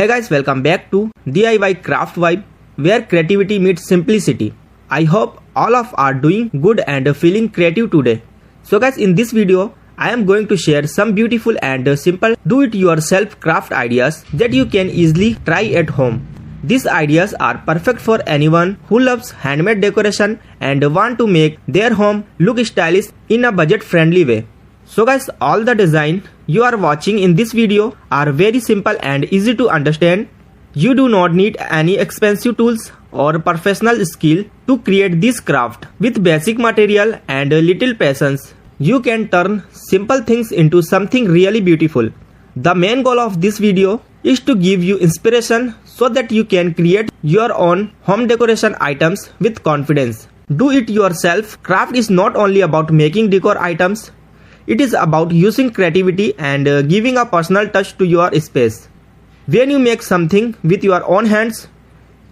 Hey guys, welcome back to DIY Craft Vibe, where creativity meets simplicity. I hope all of are doing good and feeling creative today. So guys, in this video, I am going to share some beautiful and simple do-it-yourself craft ideas that you can easily try at home. These ideas are perfect for anyone who loves handmade decoration and want to make their home look stylish in a budget-friendly way. So guys, all the design you are watching in this video are very simple and easy to understand. You do not need any expensive tools or professional skill to create this craft. With basic material and a little patience, you can turn simple things into something really beautiful. The main goal of this video is to give you inspiration so that you can create your own home decoration items with confidence. Do it yourself craft is not only about making decor items. It is about using creativity and giving a personal touch to your space. When you make something with your own hands,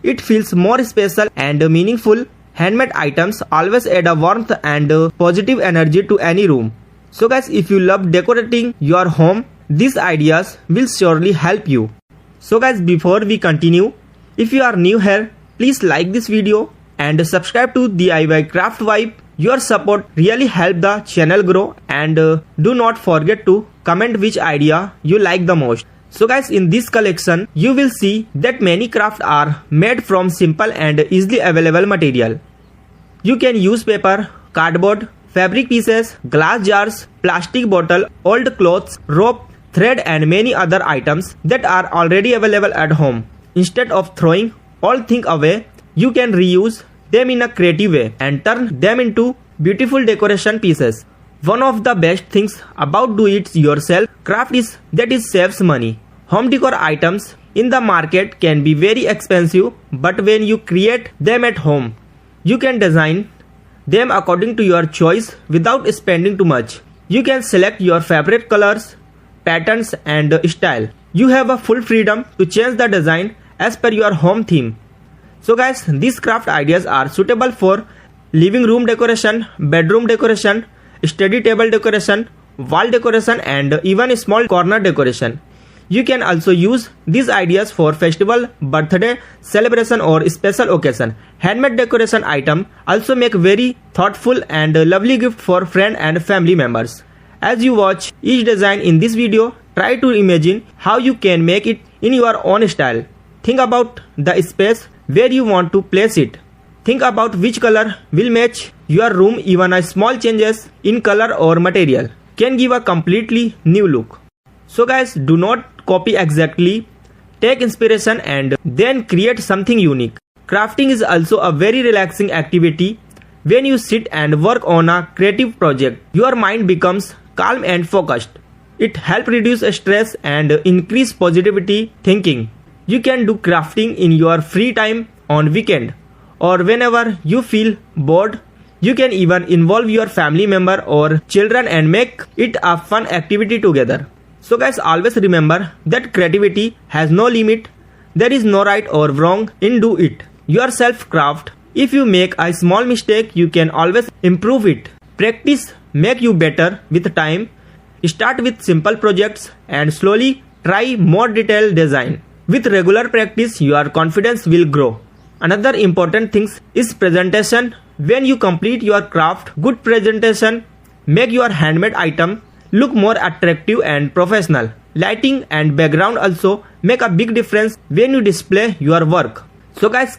it feels more special and meaningful. Handmade items always add a warmth and positive energy to any room. So guys, if you love decorating your home, these ideas will surely help you. So guys, before we continue, if you are new here, please like this video and subscribe to DIY Craft Vibe. Your support really helps the channel grow, and do not forget to comment which idea you like the most. So guys, in this collection, you will see that many crafts are made from simple and easily available material. You can use paper, cardboard, fabric pieces, glass jars, plastic bottle, old clothes, rope, thread and many other items that are already available at home. Instead of throwing all things away, you can reuse them in a creative way and turn them into beautiful decoration pieces. One of the best things about do-it-yourself craft is that it saves money. Home decor items in the market can be very expensive, but when you create them at home, you can design them according to your choice without spending too much. You can select your favorite colors, patterns and style. You have a full freedom to change the design as per your home theme. So guys, these craft ideas are suitable for living room decoration, bedroom decoration, study table decoration, wall decoration and even small corner decoration. You can also use these ideas for festival, birthday, celebration or special occasion. Handmade decoration items also make very thoughtful and lovely gift for friends and family members. As you watch each design in this video, try to imagine how you can make it in your own style. Think about the space where you want to place it. Think about which color will match your room. Even a small changes in color or material can give a completely new look. So guys, do not copy exactly. Take inspiration and then create something unique. Crafting is also a very relaxing activity. When you sit and work on a creative project, your mind becomes calm and focused. It helps reduce stress and increase positivity thinking. You can do crafting in your free time, on weekend, or whenever you feel bored. You can even involve your family member or children and make it a fun activity together. So guys, always remember that creativity has no limit. There is no right or wrong in do it yourself craft. If you make a small mistake, you can always improve it. Practice make you better with time. Start with simple projects and slowly try more detailed design. With regular practice, your confidence will grow. Another important thing is presentation. When you complete your craft, good presentation make your handmade item look more attractive and professional. Lighting and background also make a big difference when you display your work. So guys,